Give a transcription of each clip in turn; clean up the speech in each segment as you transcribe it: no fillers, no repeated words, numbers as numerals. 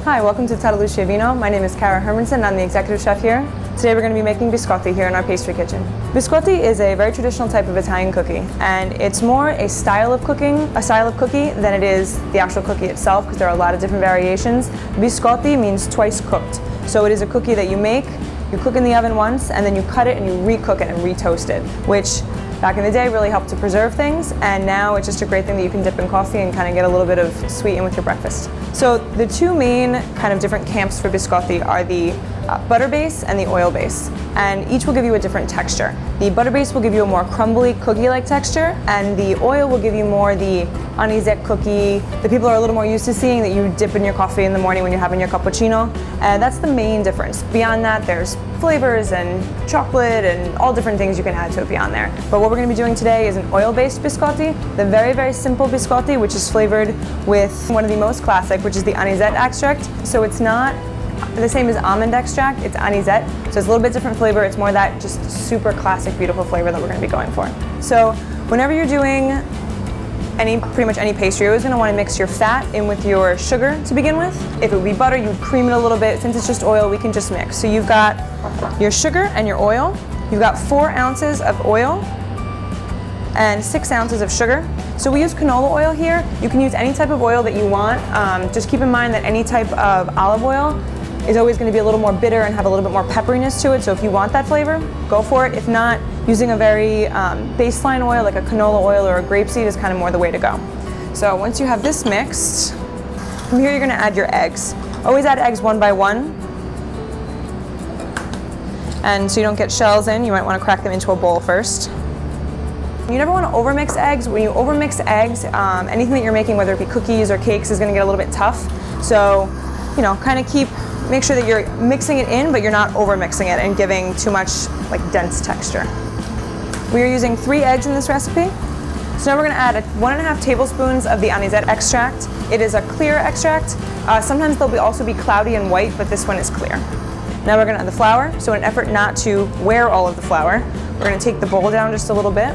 Hi, welcome to Tarallucci Vino. My name is Kara Hermanson. I'm the executive chef here. Today we're going to be making biscotti here in our pastry kitchen. Biscotti is a very traditional type of Italian cookie, and it's more a style of cookie than it is the actual cookie itself, because there are a lot of different variations. Biscotti means twice cooked. So it is a cookie that you make, you cook in the oven once, and then you cut it and you re-cook it and re-toast it, which back in the day really helped to preserve things, and now it's just a great thing that you can dip in coffee and kind of get a little bit of sweet in with your breakfast. So the two main kind of different camps for biscotti are the butter base and the oil base, and each will give you a different texture. The butter base will give you a more crumbly cookie-like texture, and the oil will give you more the anisette cookie that people are a little more used to seeing, that you dip in your coffee in the morning when you're having your cappuccino, and that's the main difference. Beyond that, there's flavors and chocolate and all different things you can add to it beyond there. But what we're going to be doing today is an oil-based biscotti, the very, very simple biscotti, which is flavored with one of the most classic, which is the anisette extract. So it's not the same as almond extract, it's anisette. So it's a little bit different flavor. It's more that just super classic, beautiful flavor that we're going to be going for. So whenever you're doing pretty much any pastry, you're always going to want to mix your fat in with your sugar to begin with. If it would be butter, you would cream it a little bit. Since it's just oil, we can just mix. So you've got your sugar and your oil. You've got 4 ounces of oil and 6 ounces of sugar. So we use canola oil here. You can use any type of oil that you want. Just keep in mind that any type of olive oil is always going to be a little more bitter and have a little bit more pepperiness to it. So if you want that flavor, go for it. If not, using a very baseline oil like a canola oil or a grapeseed is kind of more the way to go. So once you have this mixed, from here you're going to add your eggs. Always add eggs one by one. And so you don't get shells in, you might want to crack them into a bowl first. You never want to overmix eggs. When you overmix eggs, anything that you're making, whether it be cookies or cakes, is going to get a little bit tough. So, you know, kind of make sure that you're mixing it in, but you're not overmixing it and giving too much like dense texture. We are using 3 eggs in this recipe. So now we're going to add 1.5 tablespoons of the anisette extract. It is a clear extract. Sometimes they'll also be cloudy and white, but this one is clear. Now we're going to add the flour. So in an effort not to wear all of the flour, we're going to take the bowl down just a little bit.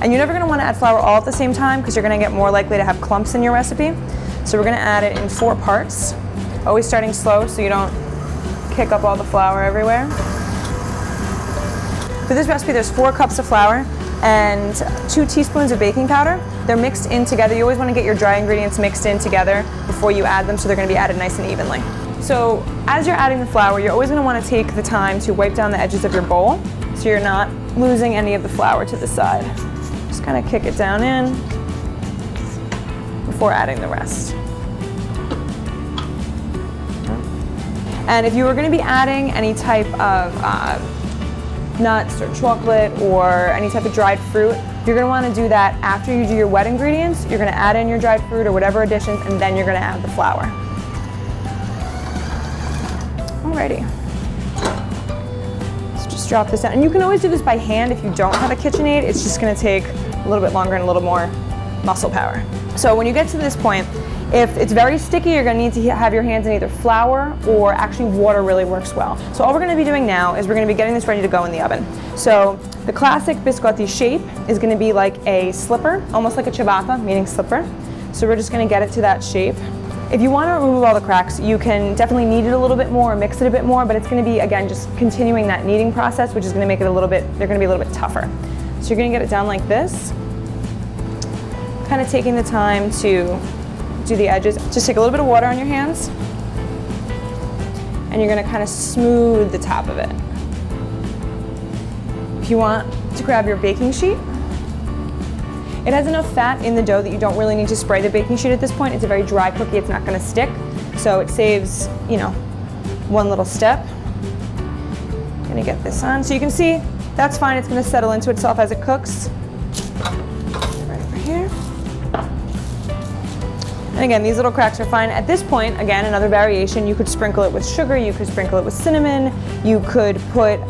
And you're never going to want to add flour all at the same time, because you're going to get more likely to have clumps in your recipe. So we're going to add it in 4 parts. Always starting slow so you don't kick up all the flour everywhere. For this recipe, there's 4 cups of flour and 2 teaspoons of baking powder. They're mixed in together. You always want to get your dry ingredients mixed in together before you add them, so they're going to be added nice and evenly. So as you're adding the flour, you're always going to want to take the time to wipe down the edges of your bowl so you're not losing any of the flour to the side. Just kind of kick it down in before adding the rest. And if you were going to be adding any type of nuts or chocolate or any type of dried fruit, you're going to want to do that after you do your wet ingredients. You're going to add in your dried fruit or whatever additions, and then you're going to add the flour. Alrighty. Let's just drop this down. And you can always do this by hand if you don't have a KitchenAid. It's just going to take a little bit longer and a little more muscle power. So when you get to this point, if it's very sticky, you're going to need to have your hands in either flour or actually water really works well. So all we're going to be doing now is we're going to be getting this ready to go in the oven. So the classic biscotti shape is going to be like a slipper, almost like a ciabatta, meaning slipper. So we're just going to get it to that shape. If you want to remove all the cracks, you can definitely knead it a little bit more or mix it a bit more, but it's going to be, again, just continuing that kneading process, which is going to make it they're going to be a little bit tougher. So you're going to get it down like this, kind of taking the time to do the edges. Just take a little bit of water on your hands, and you're going to kind of smooth the top of it. If you want to grab your baking sheet, it has enough fat in the dough that you don't really need to spray the baking sheet at this point. It's a very dry cookie, it's not going to stick, so it saves, you know, one little step. I'm going to get this on. So you can see that's fine, it's going to settle into itself as it cooks. Right over here. And again, these little cracks are fine. At this point, again, another variation, you could sprinkle it with sugar, you could sprinkle it with cinnamon, you could put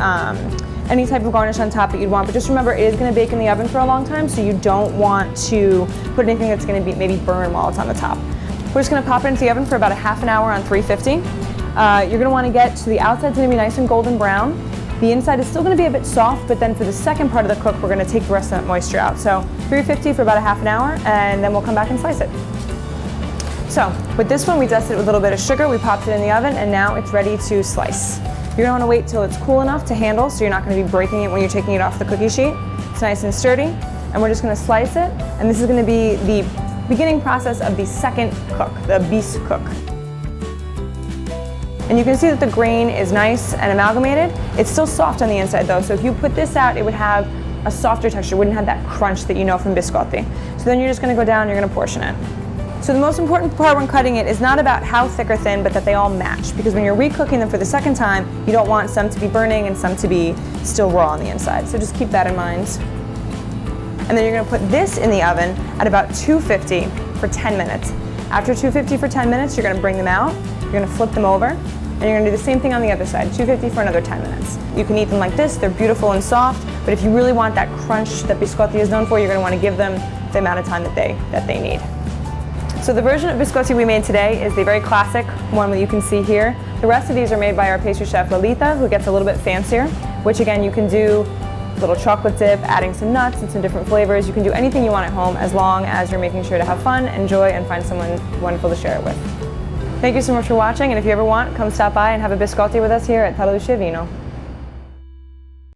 any type of garnish on top that you'd want, but just remember it is going to bake in the oven for a long time, so you don't want to put anything that's going to be maybe burn while it's on the top. We're just going to pop it into the oven for about a half an hour on 350. You're going to want to get to the outside's going to be nice and golden brown. The inside is still going to be a bit soft, but then for the second part of the cook, we're going to take the rest of that moisture out. So 350 for about a half an hour, and then we'll come back and slice it. So with this one, we dusted it with a little bit of sugar, we popped it in the oven, and now it's ready to slice. You're gonna wanna wait till it's cool enough to handle, so you're not gonna be breaking it when you're taking it off the cookie sheet. It's nice and sturdy, and we're just gonna slice it, and this is gonna be the beginning process of the second cook, the bis cook. And you can see that the grain is nice and amalgamated. It's still soft on the inside though, so if you put this out, it would have a softer texture, wouldn't have that crunch that you know from biscotti. So then you're just gonna go down and you're gonna portion it. So the most important part when cutting it is not about how thick or thin, but that they all match. Because when you're recooking them for the second time, you don't want some to be burning and some to be still raw on the inside. So just keep that in mind. And then you're gonna put this in the oven at about 250 for 10 minutes. After 250 for 10 minutes, you're gonna bring them out, you're gonna flip them over, and you're gonna do the same thing on the other side, 250 for another 10 minutes. You can eat them like this, they're beautiful and soft, but if you really want that crunch that biscotti is known for, you're gonna wanna give them the amount of time that they need. So the version of biscotti we made today is the very classic one that you can see here. The rest of these are made by our pastry chef Lolita, who gets a little bit fancier, which again you can do a little chocolate dip, adding some nuts and some different flavors. You can do anything you want at home as long as you're making sure to have fun, enjoy, and find someone wonderful to share it with. Thank you so much for watching, and if you ever want, come stop by and have a biscotti with us here at Tarallucci Vino.